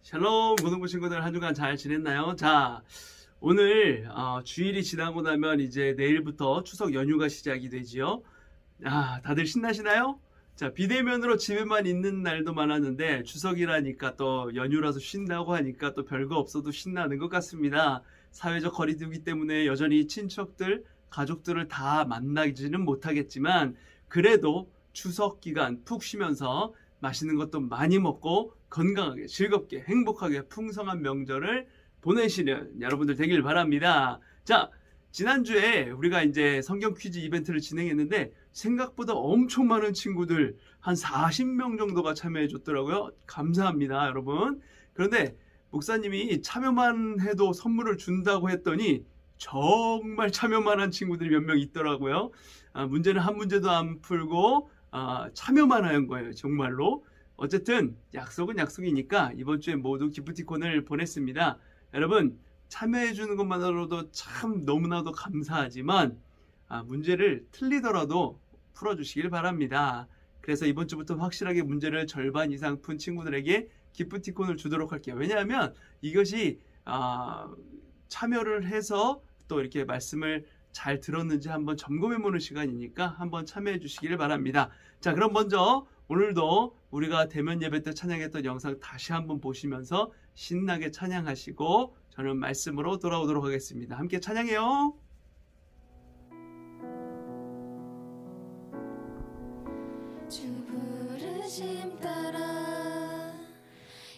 샬롬 고등부 친구들 한 주간 잘 지냈나요? 자, 오늘 주일이 지나고 나면 이제 내일부터 추석 연휴가 시작이 되지요. 다들 신나시나요? 자, 비대면으로 집에만 있는 날도 많았는데 추석이라니까 또 연휴라서 쉰다고 하니까 또 별거 없어도 신나는 것 같습니다. 사회적 거리두기 때문에 여전히 친척들, 가족들을 다 만나지는 못하겠지만 그래도 추석 기간 푹 쉬면서 맛있는 것도 많이 먹고 건강하게, 즐겁게, 행복하게 풍성한 명절을 보내시는 여러분들 되길 바랍니다. 자, 지난주에 우리가 이제 성경 퀴즈 이벤트를 진행했는데 생각보다 엄청 많은 친구들 한 40명 정도가 참여해 줬더라고요. 감사합니다, 여러분. 그런데 목사님이 참여만 해도 선물을 준다고 했더니 정말 참여만 한 친구들이 몇 명 있더라고요. 문제는 한 문제도 안 풀고 참여만 한 거예요, 정말로. 어쨌든 약속은 약속이니까 이번 주에 모두 기프티콘을 보냈습니다. 여러분, 참여해 주는 것만으로도 참 너무나도 감사하지만 문제를 틀리더라도 풀어주시길 바랍니다. 그래서 이번 주부터 확실하게 문제를 절반 이상 푼 친구들에게 기프티콘을 주도록 할게요. 왜냐하면 이것이 참여를 해서 또 이렇게 말씀을 잘 들었는지 한번 점검해 보는 시간이니까 한번 참여해 주시기를 바랍니다. 자, 그럼 먼저 오늘도 우리가 대면 예배 때 찬양했던 영상 다시 한번 보시면서 신나게 찬양하시고 저는 말씀으로 돌아오도록 하겠습니다. 함께 찬양해요. 주 부르심 따라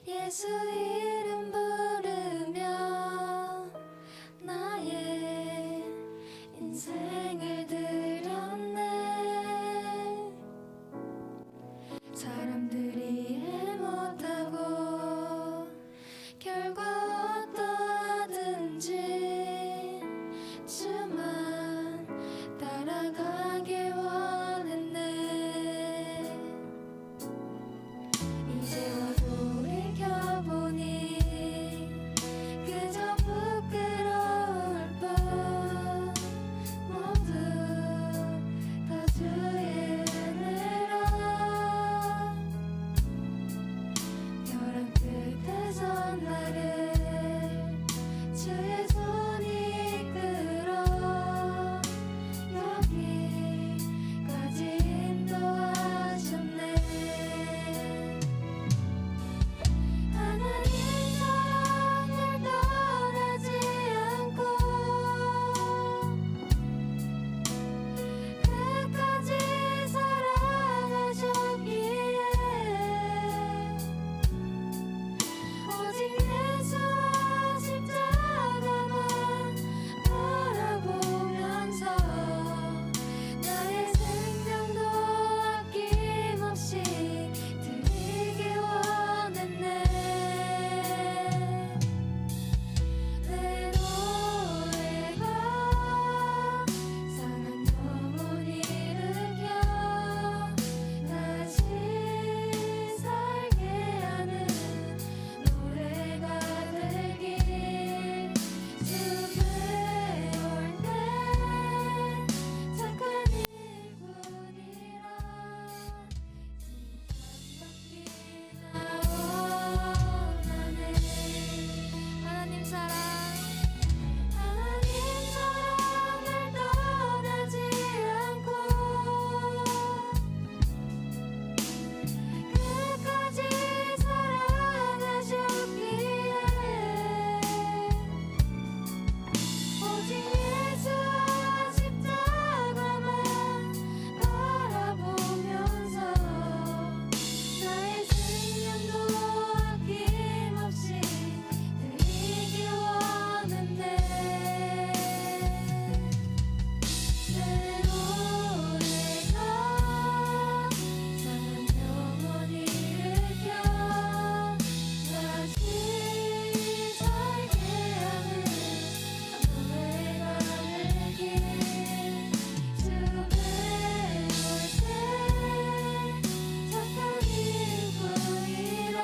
예수 이름 부르며 나의 인생을 드렸네. 사람들이 이해 못하고 결과 어떠하든지 주만 따라가길 원했네. 이제와 돌이켜보니 그저 부끄러울 뿐 모두 다 주의 은혜라. 벼랑 끝에서 나를 주의 손이 이끌어 여기까지 인도하셨네. 하나님 사랑을 떠나지 않고 끝까지 사랑하셨기에 오직 예수와 십자가만 바라보면서 나의 생명도 아낌없이 드리길 원했네. 내 노래가 상한 영혼 일으켜 다시 살게 하는 노래가 되길. 주 배울 때 착한 일꾼이라 칭찬받기나 원하네. 하나님 사랑을 떠나지 않고 끝까지 사랑하셨기에 오직 예수와 십자가만 바라보면서 나의 생명도 아낌없이 드리길 원했네. 내 노래가 상한 영혼 일으켜 다시 살게 하는 노래가 되길. 주 배울 때 착한 일꾼이라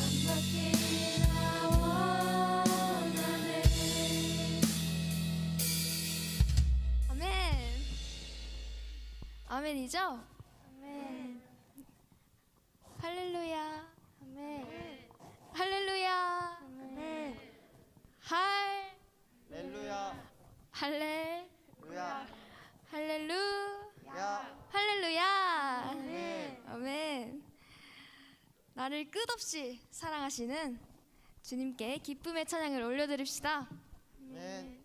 칭찬받기나 원하네. 아멘. 아멘이죠? 아멘. 할렐루야. 아멘. 나를 끝없이 사랑하시는 주님께 기쁨의 찬양을 올려드립시다. 아멘.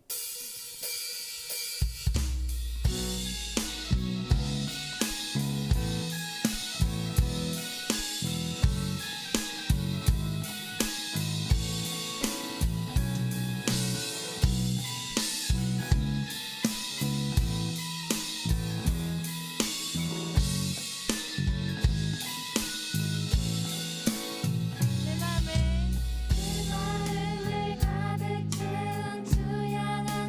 내 마음을 가득 채운 주 향한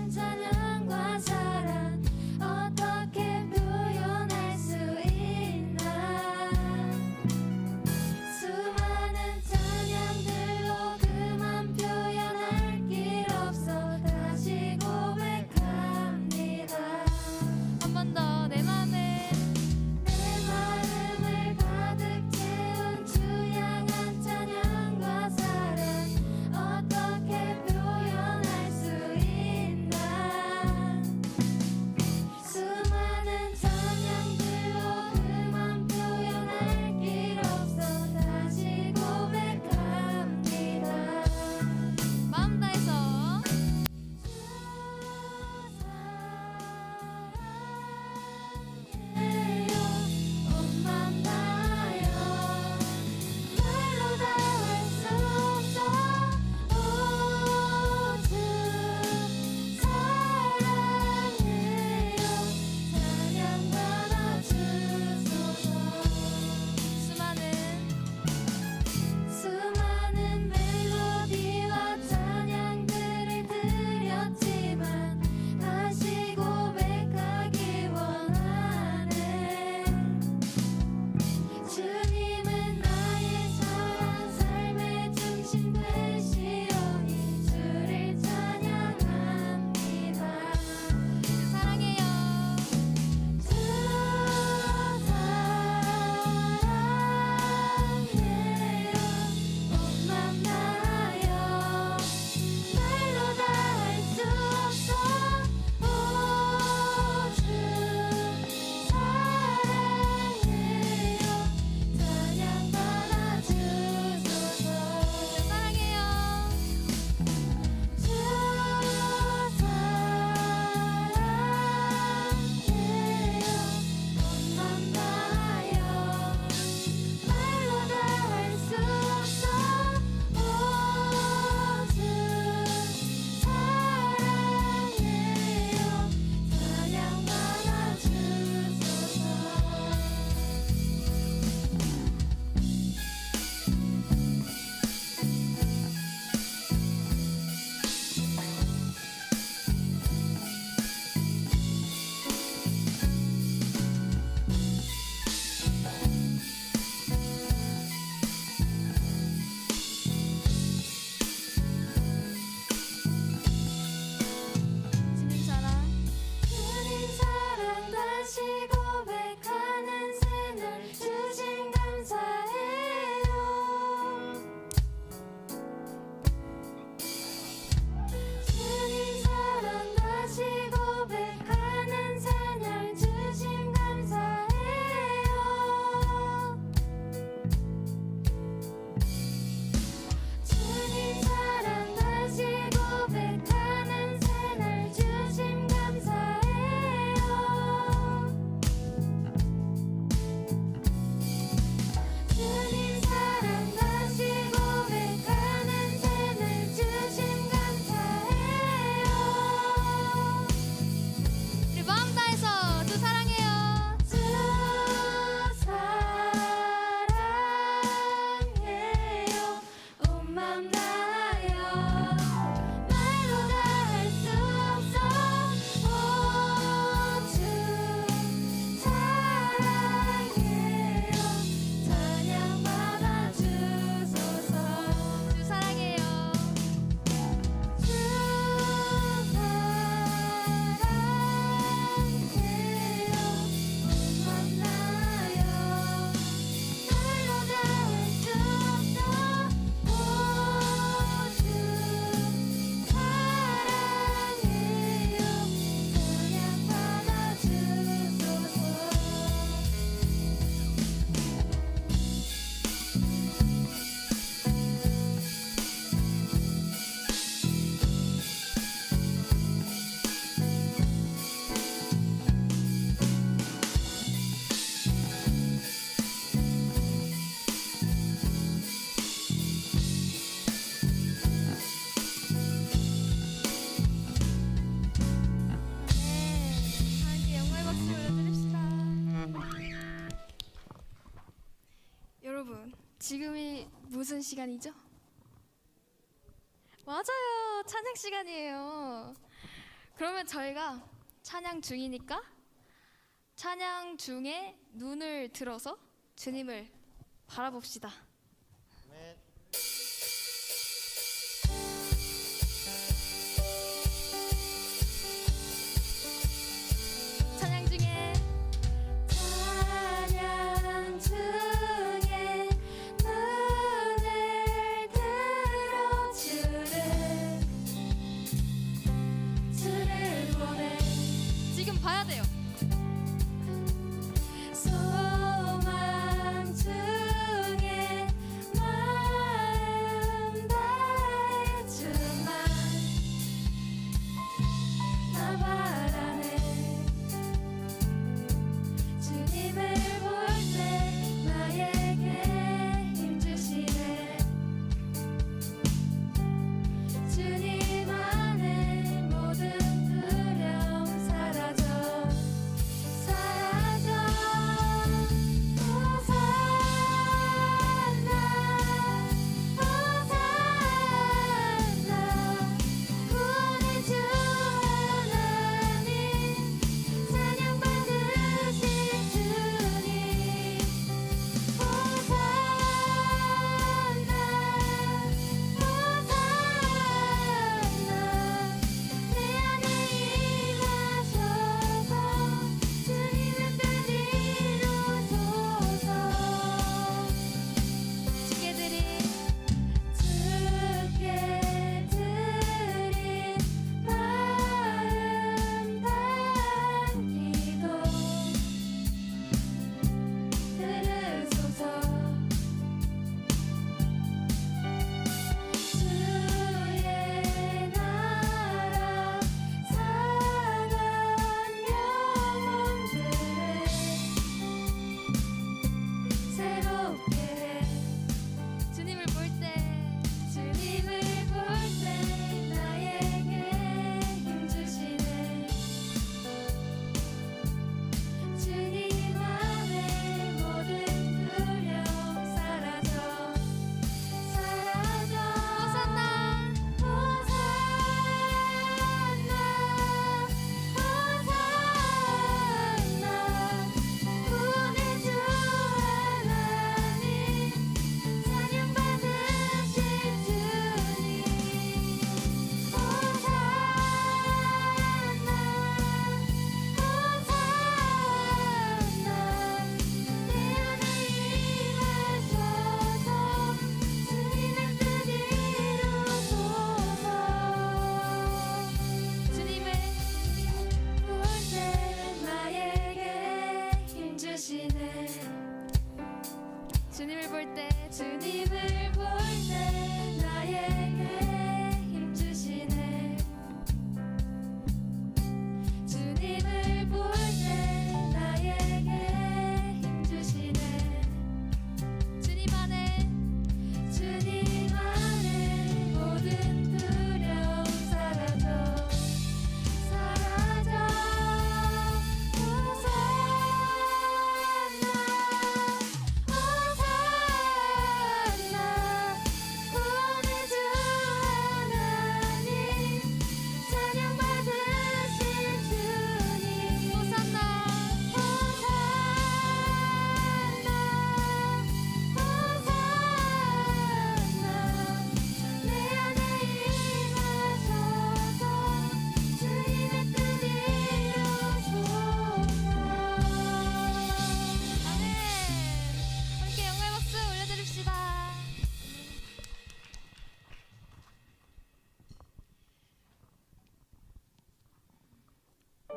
우리 무슨 시간이죠? 맞아요. 찬양 시간이에요. 그러면 저희가 찬양 중이니까 찬양 중에 눈을 들어서 주님을 바라봅시다. 아멘. 찬양 중에 찬양 중에 눈을 들어 주를 보내. 지금 봐야 돼요. 소망 중에 마음 다해 주만 나 바라네. 주님을 볼 때 나에게 힘 주시네. 주님 안에 모든 두려움 사라져 사라져. 호산나 호산나 구원의 주 하나님 찬양 받으신 주님. 호산나 호산나 내 안에 임하셔서 주님의 뜻 이루소서. 주께 드린 마음 담기도 들으소서. 주의 나라 상한 영혼들을 새롭게 해. 주님을 볼 때 나에게 힘 주시네. 주님 안에 모든 두려움 사라져 사라져. 호산나 호산나 호산나 구원의 주 하나님 찬양 받으신 주님. 호산나 호산나 내 안에 임하셔서 주님의 뜻 이루소서. 주님을 볼 때 나에게 힘 주시네. 주님을 볼 때 나에게 힘 주시네. 주님을 볼 때 나에게 힘 주시네. 주님 안에 모든 두려움 사라져 사라져. 호산나 호산나 구원의 주 하나님 찬양 받으신 주님. 호산나 호산나 호산나 내 안에 임하셔서 주님의 뜻 이루소서. 아멘. 함께 영광의 박수 올려드립시다.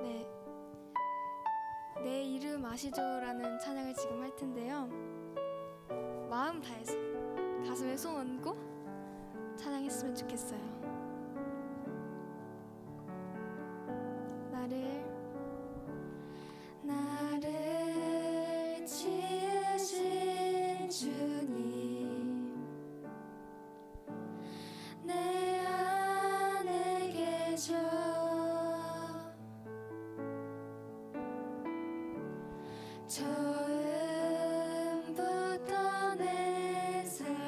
네, 내 이름 아시죠라는 찬양을 지금 할 텐데요. 마음 다해서 가슴에 손 얹고 찬양했으면 좋겠어요. 나를 지으신 주님 내 안에 계셔. 처음부터 내 삶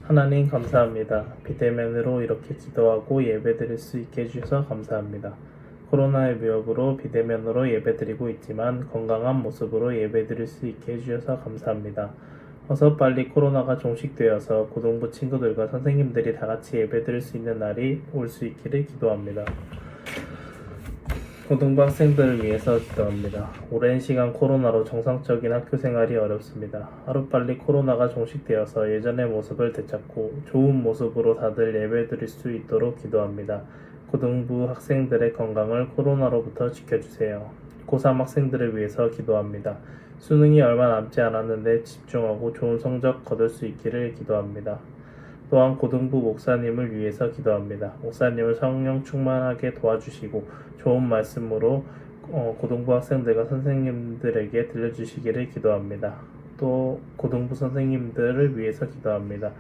하나님 감사합니다. 비대면으로 이렇게 기도하고 예배드릴 수 있게 해주셔서 감사합니다. 코로나의 위협으로 비대면으로 예배드리고 있지만 건강한 모습으로 예배드릴 수 있게 해주셔서 감사합니다. 어서 빨리 코로나가 종식되어서 고등부 친구들과 선생님들이 다 같이 예배드릴 수 있는 날이 올 수 있기를 기도합니다. 고등부 학생들을 위해서 기도합니다. 오랜 시간 코로나로 정상적인 학교 생활이 어렵습니다. 하루빨리 코로나가 종식되어서 예전의 모습을 되찾고 좋은 모습으로 다들 예배드릴 수 있도록 기도합니다. 고등부 학생들의 건강을 코로나로부터 지켜주세요. 고3 학생들을 위해서 기도합니다. 수능이 얼마 남지 않았는데 집중하고 좋은 성적 거둘 수 있기를 기도합니다. 또한 고등부 목사님을 위해서 기도합니다. 목사님을 성령 충만하게 도와주시고 좋은 말씀으로 고등부 학생들과 선생님들에게 들려주시기를 기도합니다. 또 고등부 선생님들을 위해서 기도합니다.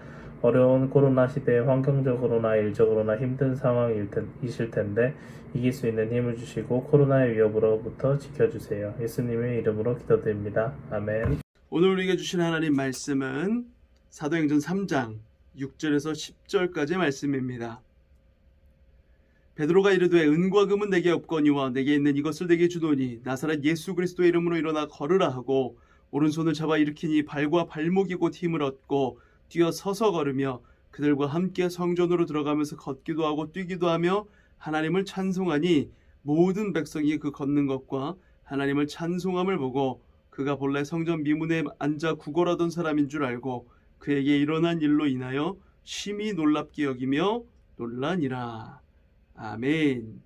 어려운 코로나 시대에 환경적으로나 일적으로나 힘든 상황이실 텐데 이길 수 있는 힘을 주시고 코로나의 위협으로부터 지켜주세요. 예수님의 이름으로 기도드립니다. 아멘. 오늘 우리에게 주신 하나님 말씀은 사도행전 3장 6절에서 10절까지의 말씀입니다. 베드로가 이르되 은과 금은 내게 없거니와 내게 있는 이것을 내게 주노니 나사렛 예수 그리스도의 이름으로 일어나 걸으라 하고 오른손을 잡아 일으키니 발과 발목이 곧 힘을 얻고 뛰어 서서 걸으며 그들과 함께 성전으로 들어가면서 걷기도 하고 뛰기도 하며 하나님을 찬송하니 모든 백성이 그 걷는 것과 하나님을 찬송함을 보고 그가 본래 성전 미문에 앉아 구걸하던 사람인 줄 알고 그에게 일어난 일로 인하여 심히 놀랍게 여기며 놀라니라. 아멘.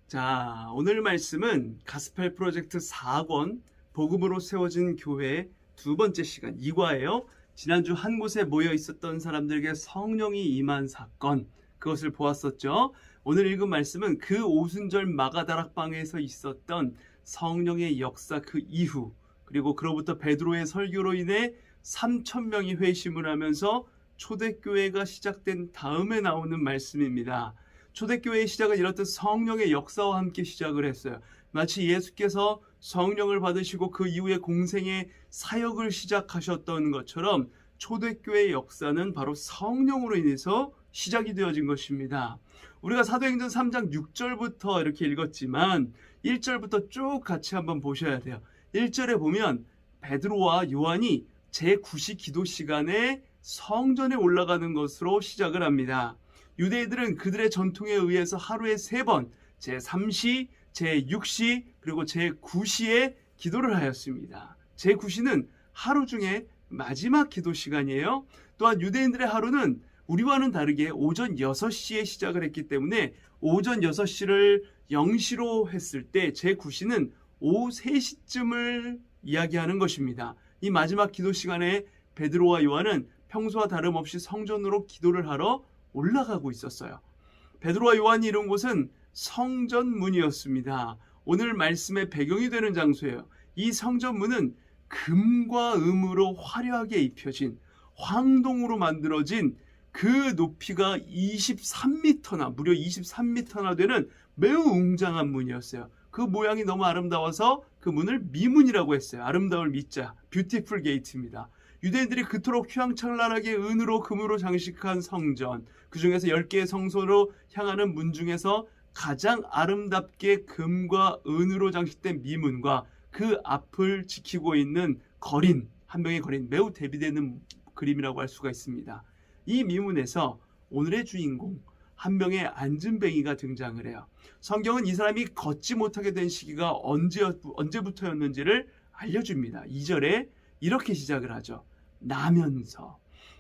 자, 오늘 말씀은 가스펠 프로젝트 4권 복음으로 세워진 교회 두 번째 시간 2과예요. 지난주 한 곳에 모여 있었던 사람들에게 성령이 임한 사건, 그것을 보았었죠. 오늘 읽은 말씀은 그 오순절 마가다락방에서 있었던 성령의 역사 그 이후, 그리고 그로부터 베드로의 설교로 인해 3,000명이 회심을 하면서 초대교회가 시작된 다음에 나오는 말씀입니다. 초대교회의 시작은 이렇듯 성령의 역사와 함께 시작을 했어요. 마치 예수께서 성령을 받으시고 그 이후에 공생의 사역을 시작하셨던 것처럼 초대교회의 역사는 바로 성령으로 인해서 시작이 되어진 것입니다. 우리가 사도행전 3장 6절부터 이렇게 읽었지만 1절부터 쭉 같이 한번 보셔야 돼요. 1절에 보면 베드로와 요한이 제9시 기도 시간에 성전에 올라가는 것으로 시작을 합니다. 유대인들은 그들의 전통에 의해서 하루에 3번 제3시, 제6시, 그리고 제9시에 기도를 하였습니다. 제9시는 하루 중에 마지막 기도 시간이에요. 또한 유대인들의 하루는 우리와는 다르게 오전 6시에 시작을 했기 때문에 오전 6시를 0시로 했을 때 제9시는 오후 3시쯤을 이야기하는 것입니다. 이 마지막 기도 시간에 베드로와 요한은 평소와 다름없이 성전으로 기도를 하러 올라가고 있었어요. 베드로와 요한이 이룬 곳은 성전문이었습니다. 오늘 말씀의 배경이 되는 장소예요. 이 성전문은 금과 음으로 화려하게 입혀진 황동으로 만들어진 그 높이가 23m나 무려 23m나 되는 매우 웅장한 문이었어요. 그 모양이 너무 아름다워서 그 문을 미문이라고 했어요. 아름다울 미자, 뷰티풀 게이트입니다. 유대인들이 그토록 휘황찬란하게 은으로 금으로 장식한 성전, 그 중에서 10개의 성소로 향하는 문 중에서 가장 아름답게 금과 은으로 장식된 미문과 그 앞을 지키고 있는 거린, 한 명의 거린, 매우 대비되는 그림이라고 할 수가 있습니다. 이 미문에서 오늘의 주인공, 한 명의 안진뱅이가 등장을 해요. 성경은 이 사람이 걷지 못하게 된 시기가 언제부터였는지를 알려줍니다. 2절에 이렇게 시작을 하죠. 나면서.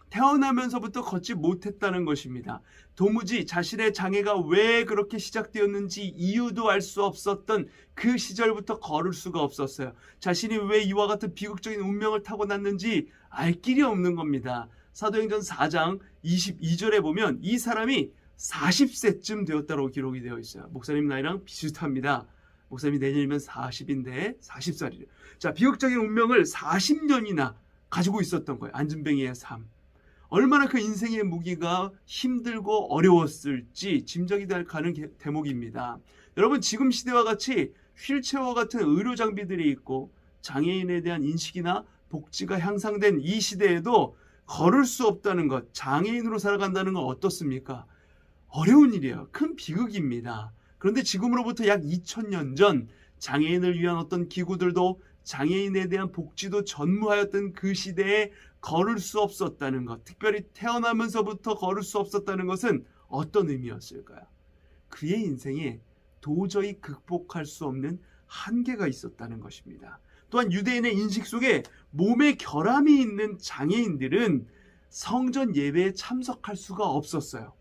태어나면서부터 걷지 못했다는 것입니다. 도무지 자신의 장애가 왜 그렇게 시작되었는지 이유도 알 수 없었던 그 시절부터 걸을 수가 없었어요. 자신이 왜 이와 같은 비극적인 운명을 타고났는지 알 길이 없는 겁니다. 사도행전 4장 22절에 보면 이 사람이 40세쯤 되었다고 기록이 되어 있어요. 목사님 나이랑 비슷합니다. 목사님이 내년이면 40인데 40살이래요. 자, 비극적인 운명을 40년이나 가지고 있었던 거예요. 안진뱅이의 삶. 얼마나 그 인생의 무기가 힘들고 어려웠을지 짐작이 가는 대목입니다. 여러분, 지금 시대와 같이 휠체어와 같은 의료 장비들이 있고 장애인에 대한 인식이나 복지가 향상된 이 시대에도 걸을 수 없다는 것, 장애인으로 살아간다는 건 어떻습니까? 어려운 일이에요. 큰 비극입니다. 그런데 지금으로부터 약 2000년 전 장애인을 위한 어떤 기구들도 장애인에 대한 복지도 전무하였던 그 시대에 걸을 수 없었다는 것, 특별히 태어나면서부터 걸을 수 없었다는 것은 어떤 의미였을까요? 그의 인생에 도저히 극복할 수 없는 한계가 있었다는 것입니다. 또한 유대인의 인식 속에 몸에 결함이 있는 장애인들은 성전 예배에 참석할 수가 없었어요.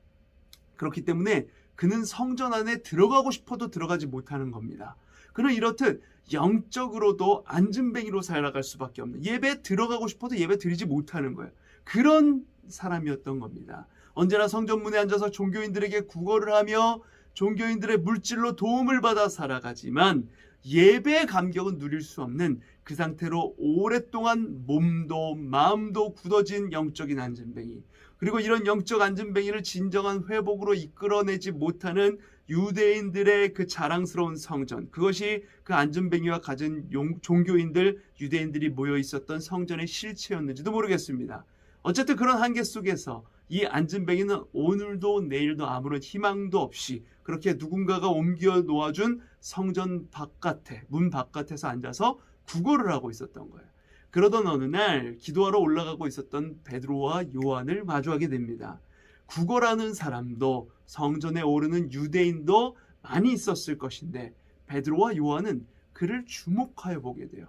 그렇기 때문에 그는 성전 안에 들어가고 싶어도 들어가지 못하는 겁니다. 그는 이렇듯 영적으로도 앉은뱅이로 살아갈 수밖에 없는, 예배에 들어가고 싶어도 예배 드리지 못하는 거예요. 그런 사람이었던 겁니다. 언제나 성전문에 앉아서 종교인들에게 구걸을 하며 종교인들의 물질로 도움을 받아 살아가지만 예배의 감격은 누릴 수 없는, 그 상태로 오랫동안 몸도 마음도 굳어진 영적인 앉은뱅이, 그리고 이런 영적 앉은뱅이를 진정한 회복으로 이끌어내지 못하는 유대인들의 그 자랑스러운 성전, 그것이 그 앉은뱅이와 가진 종교인들, 유대인들이 모여 있었던 성전의 실체였는지도 모르겠습니다. 어쨌든 그런 한계 속에서 이 앉은뱅이는 오늘도 내일도 아무런 희망도 없이 그렇게 누군가가 옮겨 놓아준 성전 바깥에, 문 바깥에서 앉아서 구걸을 하고 있었던 거예요. 그러던 어느 날 기도하러 올라가고 있었던 베드로와 요한을 마주하게 됩니다. 구걸하는 사람도 성전에 오르는 유대인도 많이 있었을 것인데 베드로와 요한은 그를 주목하여 보게 돼요.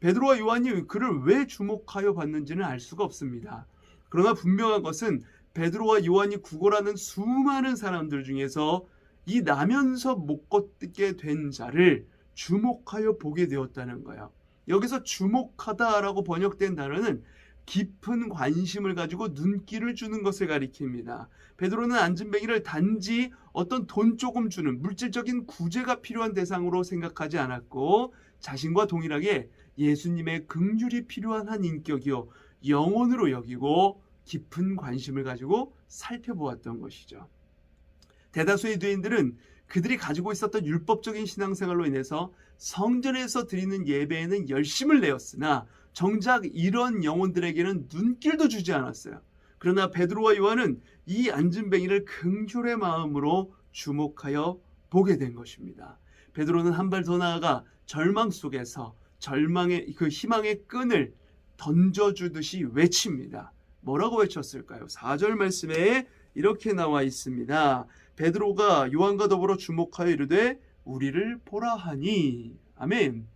베드로와 요한이 그를 왜 주목하여 봤는지는 알 수가 없습니다. 그러나 분명한 것은 베드로와 요한이 구걸하는 수많은 사람들 중에서 이 나면서 못 걷게 된 자를 주목하여 보게 되었다는 거예요. 여기서 주목하다라고 번역된 단어는 깊은 관심을 가지고 눈길을 주는 것을 가리킵니다. 베드로는 앉은뱅이를 단지 어떤 돈 조금 주는 물질적인 구제가 필요한 대상으로 생각하지 않았고, 자신과 동일하게 예수님의 긍휼이 필요한 한 인격이요 영혼으로 여기고 깊은 관심을 가지고 살펴보았던 것이죠. 대다수의 유대인들은 그들이 가지고 있었던 율법적인 신앙생활로 인해서 성전에서 드리는 예배에는 열심을 내었으나 정작 이런 영혼들에게는 눈길도 주지 않았어요. 그러나 베드로와 요한은 이 앉은뱅이를 긍휼의 마음으로 주목하여 보게 된 것입니다. 베드로는 한 발 더 나아가 절망 속에서 절망의 그 희망의 끈을 던져주듯이 외칩니다. 뭐라고 외쳤을까요? 4절 말씀에 이렇게 나와 있습니다. 베드로가 요한과 더불어 주목하여 이르되 우리를 보라 하니. 아멘.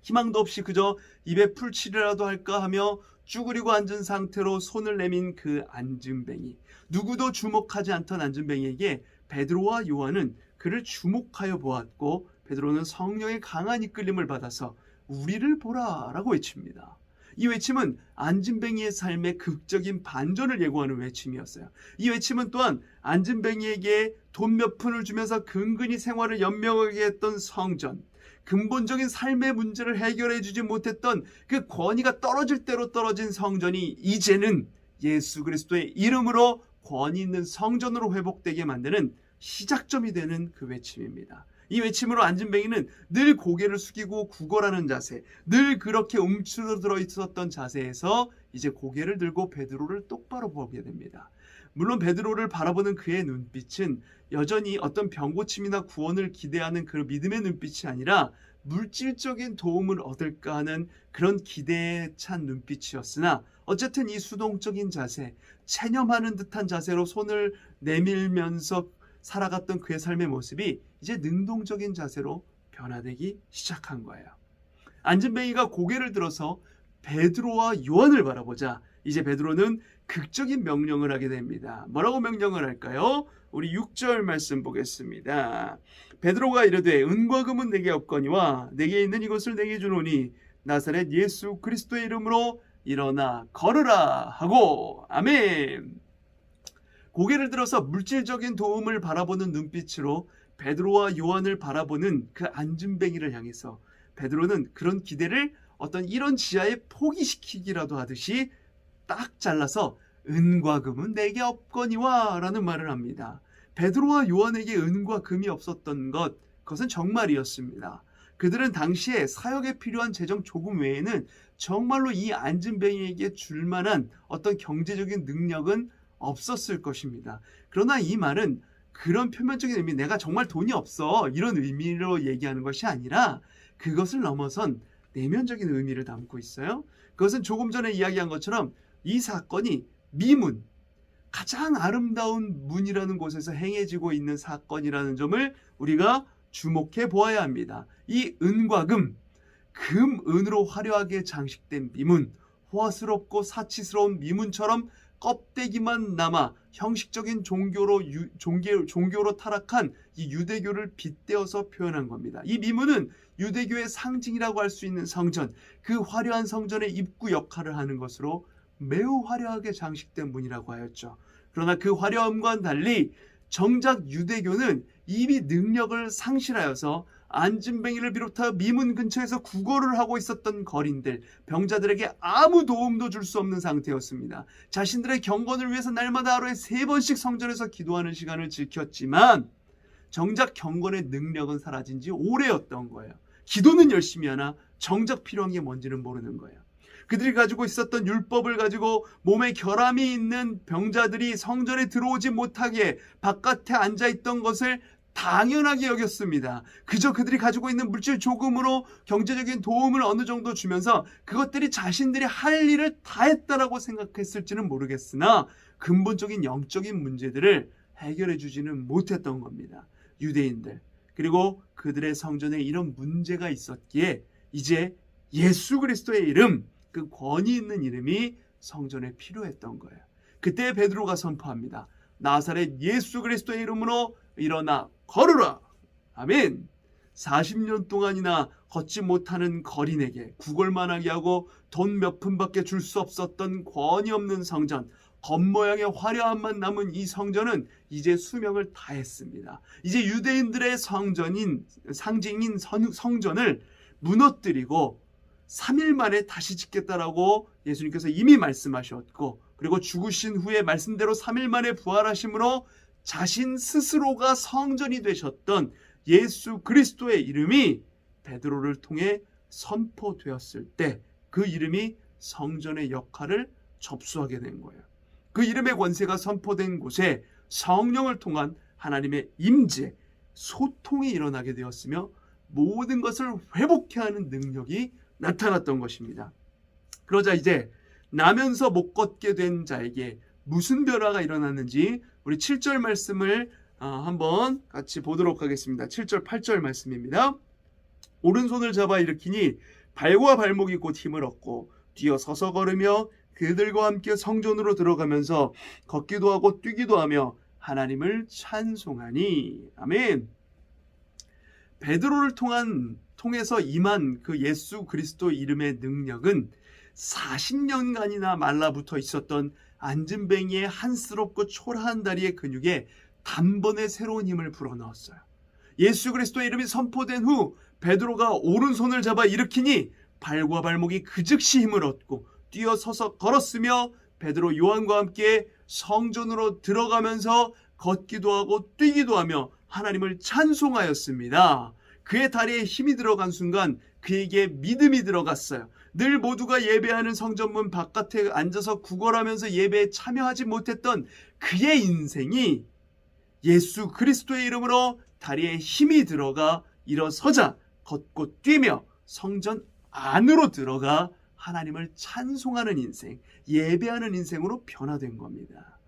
희망도 없이 그저 입에 풀칠이라도 할까 하며 쭈그리고 앉은 상태로 손을 내민 그 앉은뱅이, 누구도 주목하지 않던 앉은뱅이에게 베드로와 요한은 그를 주목하여 보았고, 베드로는 성령의 강한 이끌림을 받아서 우리를 보라 라고 외칩니다. 이 외침은 앉은뱅이의 삶의 극적인 반전을 예고하는 외침이었어요. 이 외침은 또한 앉은뱅이에게 돈 몇 푼을 주면서 근근히 생활을 연명하게 했던 성전, 근본적인 삶의 문제를 해결해 주지 못했던 그 권위가 떨어질 대로 떨어진 성전이 이제는 예수 그리스도의 이름으로 권위 있는 성전으로 회복되게 만드는 시작점이 되는 그 외침입니다. 이 외침으로 앉은뱅이는 늘 고개를 숙이고 구걸하는 자세, 늘 그렇게 움츠러들어 있었던 자세에서 이제 고개를 들고 베드로를 똑바로 보게 됩니다. 물론 베드로를 바라보는 그의 눈빛은 여전히 어떤 병고침이나 구원을 기대하는 그 믿음의 눈빛이 아니라 물질적인 도움을 얻을까 하는 그런 기대에 찬 눈빛이었으나, 어쨌든 이 수동적인 자세, 체념하는 듯한 자세로 손을 내밀면서 살아갔던 그의 삶의 모습이 이제 능동적인 자세로 변화되기 시작한 거예요. 앉은뱅이가 고개를 들어서 베드로와 요한을 바라보자 이제 베드로는 극적인 명령을 하게 됩니다. 뭐라고 명령을 할까요? 우리 6절 말씀 보겠습니다. 베드로가 이르되 은과 금은 내게 없거니와 내게 있는 이것을 내게 주노니 나사렛 예수 그리스도의 이름으로 일어나 걸으라 하고. 아멘. 고개를 들어서 물질적인 도움을 바라보는 눈빛으로 베드로와 요한을 바라보는 그 앉은뱅이를 향해서 베드로는 그런 기대를 어떤 이런 지하에 포기시키기라도 하듯이 딱 잘라서 은과 금은 내게 없거니와 라는 말을 합니다. 베드로와 요한에게 은과 금이 없었던 그것은 정말이었습니다. 그들은 당시에 사역에 필요한 재정 조금 외에는 정말로 이 안진뱅이에게 줄 만한 어떤 경제적인 능력은 없었을 것입니다. 그러나 이 말은 그런 표면적인 의미, 내가 정말 돈이 없어, 이런 의미로 얘기하는 것이 아니라 그것을 넘어선 내면적인 의미를 담고 있어요. 그것은 조금 전에 이야기한 것처럼 이 사건이 미문, 가장 아름다운 문이라는 곳에서 행해지고 있는 사건이라는 점을 우리가 주목해 보아야 합니다. 이 은과 금, 은으로 화려하게 장식된 미문, 호화스럽고 사치스러운 미문처럼 껍데기만 남아 형식적인 종교로 타락한 이 유대교를 빗대어서 표현한 겁니다. 이 미문은 유대교의 상징이라고 할 수 있는 성전, 그 화려한 성전의 입구 역할을 하는 것으로 매우 화려하게 장식된 문이라고 하였죠. 그러나 그 화려함과는 달리 정작 유대교는 이미 능력을 상실하여서 안진뱅이를 비롯하여 미문 근처에서 구걸을 하고 있었던 거린들, 병자들에게 아무 도움도 줄 수 없는 상태였습니다. 자신들의 경건을 위해서 날마다 하루에 3번씩 성전에서 기도하는 시간을 지켰지만 정작 경건의 능력은 사라진 지 오래였던 거예요. 기도는 열심히 하나 정작 필요한 게 뭔지는 모르는 거예요. 그들이 가지고 있었던 율법을 가지고 몸에 결함이 있는 병자들이 성전에 들어오지 못하게 바깥에 앉아있던 것을 당연하게 여겼습니다. 그저 그들이 가지고 있는 물질 조금으로 경제적인 도움을 어느 정도 주면서 그것들이 자신들이 할 일을 다 했다라고 생각했을지는 모르겠으나 근본적인 영적인 문제들을 해결해 주지는 못했던 겁니다. 유대인들, 그리고 그들의 성전에 이런 문제가 있었기에 이제 예수 그리스도의 이름, 그 권위 있는 이름이 성전에 필요했던 거예요. 그때 베드로가 선포합니다. 나사렛 예수 그리스도의 이름으로 일어나 걸으라. 아멘. 40년 동안이나 걷지 못하는 거린에게 구걸만하게 하고 돈 몇 푼밖에 줄 수 없었던 권위 없는 성전, 겉모양의 화려함만 남은 이 성전은 이제 수명을 다했습니다. 이제 유대인들의 상징인 성전을 무너뜨리고 3일 만에 다시 짓겠다라고 예수님께서 이미 말씀하셨고, 그리고 죽으신 후에 말씀대로 3일 만에 부활하심으로 자신 스스로가 성전이 되셨던 예수 그리스도의 이름이 베드로를 통해 선포되었을 때 그 이름이 성전의 역할을 접수하게 된 거예요. 그 이름의 권세가 선포된 곳에 성령을 통한 하나님의 임재, 소통이 일어나게 되었으며 모든 것을 회복케 하는 능력이 나타났던 것입니다. 그러자 이제 나면서 못 걷게 된 자에게 무슨 변화가 일어났는지 우리 7절 말씀을 한번 같이 보도록 하겠습니다. 7절 8절 말씀입니다. 오른손을 잡아 일으키니 발과 발목이 곧 힘을 얻고 뛰어 서서 걸으며 그들과 함께 성전으로 들어가면서 걷기도 하고 뛰기도 하며 하나님을 찬송하니. 아멘. 베드로를 통해서 임한 그 예수 그리스도 이름의 능력은 40년간이나 말라붙어 있었던 안진뱅이의 한스럽고 초라한 다리의 근육에 단번에 새로운 힘을 불어넣었어요. 예수 그리스도의 이름이 선포된 후 베드로가 오른손을 잡아 일으키니 발과 발목이 그 즉시 힘을 얻고 뛰어서서 걸었으며 베드로 요한과 함께 성전으로 들어가면서 걷기도 하고 뛰기도 하며 하나님을 찬송하였습니다. 그의 다리에 힘이 들어간 순간 그에게 믿음이 들어갔어요. 늘 모두가 예배하는 성전문 바깥에 앉아서 구걸하면서 예배에 참여하지 못했던 그의 인생이 예수 그리스도의 이름으로 다리에 힘이 들어가 일어서자 걷고 뛰며 성전 안으로 들어가 하나님을 찬송하는 인생, 예배하는 인생으로 변화된 겁니다.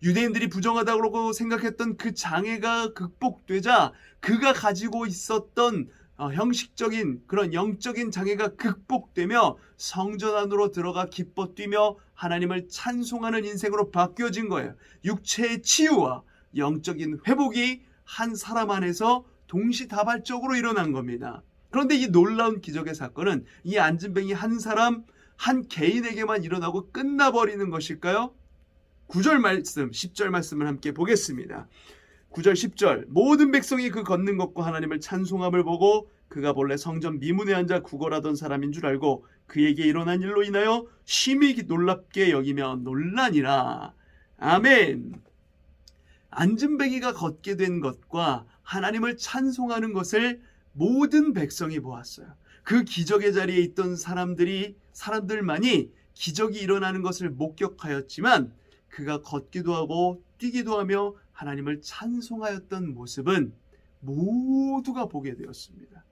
유대인들이 부정하다고 생각했던 그 장애가 극복되자 그가 가지고 있었던 형식적인 그런 영적인 장애가 극복되며 성전 안으로 들어가 기뻐 뛰며 하나님을 찬송하는 인생으로 바뀌어진 거예요. 육체의 치유와 영적인 회복이 한 사람 안에서 동시다발적으로 일어난 겁니다. 그런데 이 놀라운 기적의 사건은 이 안진뱅이 한 사람, 한 개인에게만 일어나고 끝나버리는 것일까요? 9절 말씀, 10절 말씀을 함께 보겠습니다. 9절 10절 모든 백성이 그 걷는 것과 하나님을 찬송함을 보고 그가 본래 성전 미문에 앉아 구걸하던 사람인 줄 알고 그에게 일어난 일로 인하여 심히 놀랍게 여기며 놀라니라. 아멘. 안진뱅이가 걷게 된 것과 하나님을 찬송하는 것을 모든 백성이 보았어요. 그 기적의 자리에 있던 사람들이 사람들만이 기적이 일어나는 것을 목격하였지만 그가 걷기도 하고 뛰기도 하며 하나님을 찬송하였던 모습은 모두가 보게 되었습니다.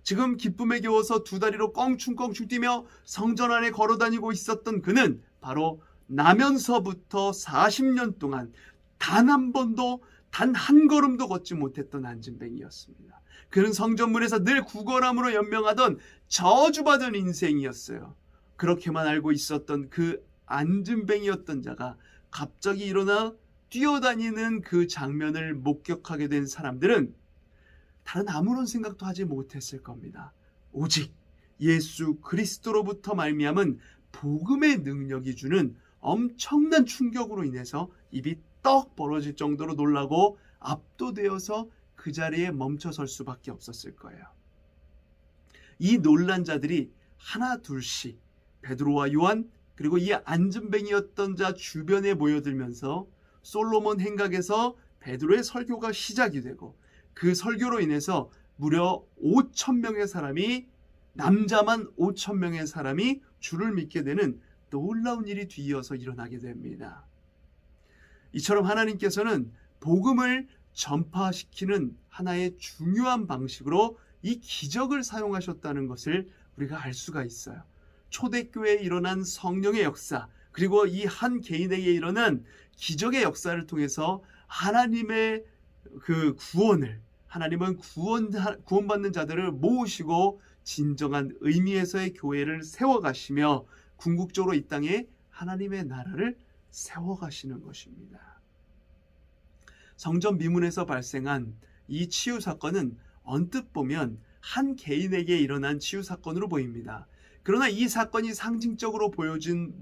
지금 기쁨에 겨워서 두 다리로 껑충껑충 뛰며 성전 안에 걸어다니고 있었던 그는 바로 나면서부터 40년 동안 단 한 번도 단 한 걸음도 걷지 못했던 안진뱅이였습니다. 그는 성전문에서 늘 구걸함으로 연명하던 저주받은 인생이었어요. 그렇게만 알고 있었던 그 안진뱅이였던 자가 갑자기 일어나 뛰어다니는 그 장면을 목격하게 된 사람들은 다른 아무런 생각도 하지 못했을 겁니다. 오직 예수 그리스도로부터 말미암은 복음의 능력이 주는 엄청난 충격으로 인해서 입이 떡 벌어질 정도로 놀라고 압도되어서 그 자리에 멈춰설 수밖에 없었을 거예요. 이 놀란 자들이 하나 둘씩 베드로와 요한 그리고 이 안진뱅이였던 자 주변에 모여들면서 솔로몬 행각에서 베드로의 설교가 시작이 되고 그 설교로 인해서 무려 5,000명의 사람이 남자만 5,000명의 사람이 주를 믿게 되는 놀라운 일이 뒤이어서 일어나게 됩니다. 이처럼 하나님께서는 복음을 전파시키는 하나의 중요한 방식으로 이 기적을 사용하셨다는 것을 우리가 알 수가 있어요. 초대교회에 일어난 성령의 역사 그리고 이 한 개인에게 일어난 기적의 역사를 통해서 하나님의 그 구원을 하나님은 구원받는 자들을 모으시고 진정한 의미에서의 교회를 세워가시며 궁극적으로 이 땅에 하나님의 나라를 세워가시는 것입니다. 성전 미문에서 발생한 이 치유 사건은 언뜻 보면 한 개인에게 일어난 치유 사건으로 보입니다. 그러나 이 사건이 상징적으로 보여준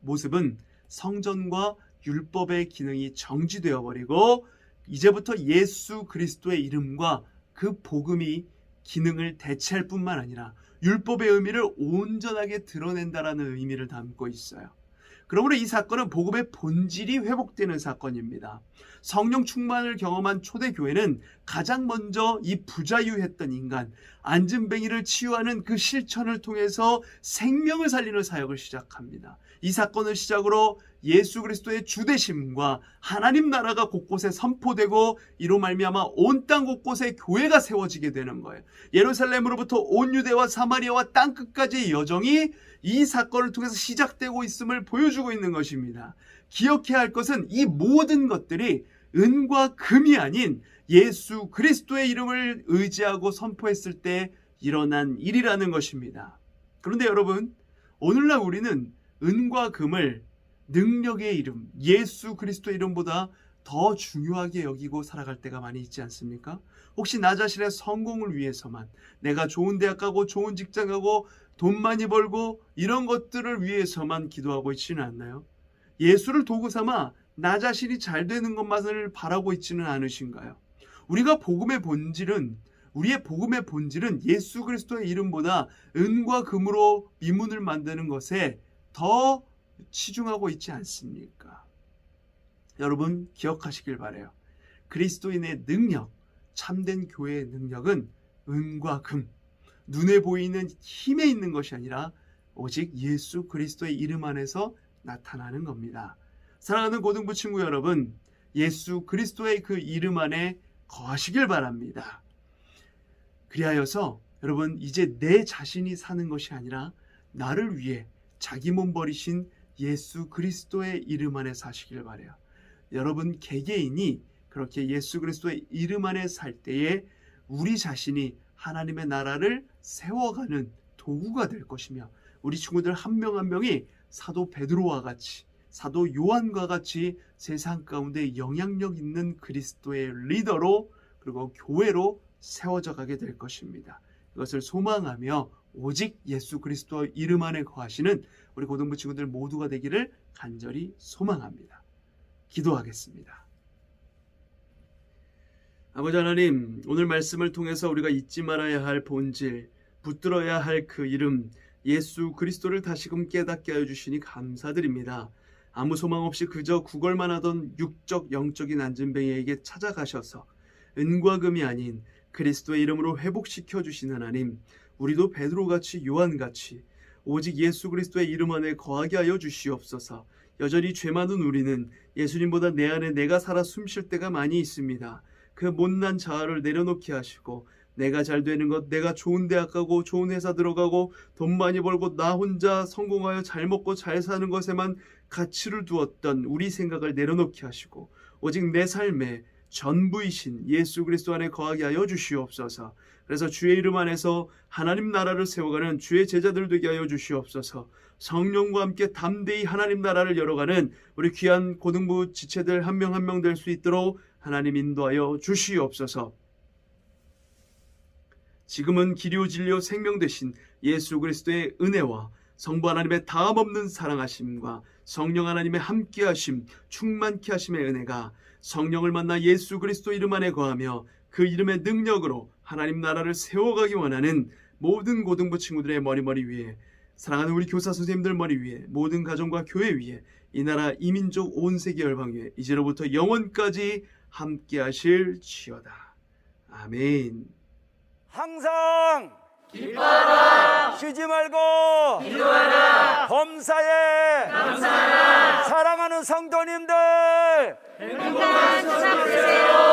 모습은 성전과 율법의 기능이 정지되어 버리고 이제부터 예수 그리스도의 이름과 그 복음이 기능을 대체할 뿐만 아니라 율법의 의미를 온전하게 드러낸다라는 의미를 담고 있어요. 그러므로 이 사건은 복음의 본질이 회복되는 사건입니다. 성령 충만을 경험한 초대교회는 가장 먼저 이 부자유했던 인간 안진뱅이를 치유하는 그 실천을 통해서 생명을 살리는 사역을 시작합니다. 이 사건을 시작으로 예수 그리스도의 주되심과 하나님 나라가 곳곳에 선포되고 이로 말미암아 온 땅 곳곳에 교회가 세워지게 되는 거예요. 예루살렘으로부터 온 유대와 사마리아와 땅끝까지의 여정이 이 사건을 통해서 시작되고 있음을 보여주고 있는 것입니다. 기억해야 할 것은 이 모든 것들이 은과 금이 아닌 예수 그리스도의 이름을 의지하고 선포했을 때 일어난 일이라는 것입니다. 그런데 여러분, 오늘날 우리는 은과 금을 능력의 이름, 예수 그리스도의 이름보다 더 중요하게 여기고 살아갈 때가 많이 있지 않습니까? 혹시 나 자신의 성공을 위해서만, 내가 좋은 대학 가고 좋은 직장 가고 돈 많이 벌고 이런 것들을 위해서만 기도하고 있지는 않나요? 예수를 도구 삼아 나 자신이 잘 되는 것만을 바라고 있지는 않으신가요? 우리의 복음의 본질은 예수 그리스도의 이름보다 은과 금으로 미문을 만드는 것에 더 치중하고 있지 않습니까? 여러분 기억하시길 바라요. 그리스도인의 능력, 참된 교회의 능력은 은과 금, 눈에 보이는 힘에 있는 것이 아니라 오직 예수 그리스도의 이름 안에서 나타나는 겁니다. 사랑하는 고등부 친구 여러분, 예수 그리스도의 그 이름 안에 거하시길 바랍니다. 그리하여서 여러분 이제 내 자신이 사는 것이 아니라 나를 위해 자기 몸 버리신 예수 그리스도의 이름 안에 사시길 바라요. 여러분 개개인이 그렇게 예수 그리스도의 이름 안에 살 때에 우리 자신이 하나님의 나라를 세워가는 도구가 될 것이며 우리 친구들 한 명 한 명이 사도 베드로와 같이 사도 요한과 같이 세상 가운데 영향력 있는 그리스도의 리더로 그리고 교회로 세워져 가게 될 것입니다. 이것을 소망하며 오직 예수 그리스도 이름 안에 거하시는 우리 고등부 친구들 모두가 되기를 간절히 소망합니다. 기도하겠습니다. 아버지 하나님, 오늘 말씀을 통해서 우리가 잊지 말아야 할 본질, 붙들어야 할 그 이름 예수 그리스도를 다시금 깨닫게 하여 주시니 감사드립니다. 아무 소망 없이 그저 구걸만 하던 육적 영적인 안진뱅이에게 찾아가셔서 은과 금이 아닌 그리스도의 이름으로 회복시켜 주신 하나님, 우리도 베드로같이 요한같이 오직 예수 그리스도의 이름 안에 거하게 하여 주시옵소서. 여전히 죄 많은 우리는 예수님보다 내 안에 내가 살아 숨쉴 때가 많이 있습니다. 그 못난 자아를 내려놓게 하시고 내가 잘 되는 것, 내가 좋은 대학 가고 좋은 회사 들어가고 돈 많이 벌고 나 혼자 성공하여 잘 먹고 잘 사는 것에만 가치를 두었던 우리 생각을 내려놓게 하시고 오직 내 삶의 전부이신 예수 그리스도 안에 거하게 하여 주시옵소서. 그래서 주의 이름 안에서 하나님 나라를 세워가는 주의 제자들 되게 하여 주시옵소서. 성령과 함께 담대히 하나님 나라를 열어가는 우리 귀한 고등부 지체들 한 명 한 명 될 수 있도록 하나님 인도하여 주시옵소서. 지금은 길이요 진리요 생명 되신 예수 그리스도의 은혜와 성부 하나님의 다함없는 사랑하심과 성령 하나님의 함께하심, 충만케 하심의 은혜가 성령을 만나 예수 그리스도 이름 안에 거하며 그 이름의 능력으로 하나님 나라를 세워가기 원하는 모든 고등부 친구들의 머리 위에, 사랑하는 우리 교사 선생님들 머리 위에, 모든 가정과 교회 위에, 이 나라 이민족 온 세계 열방 위에 이제로부터 영원까지 함께 하실지어다. 아멘. 항상 기뻐하라. 쉬지 말고 기도하라. 범사에 감사하라. 사랑하는 성도님들 행복한 추석 되세요.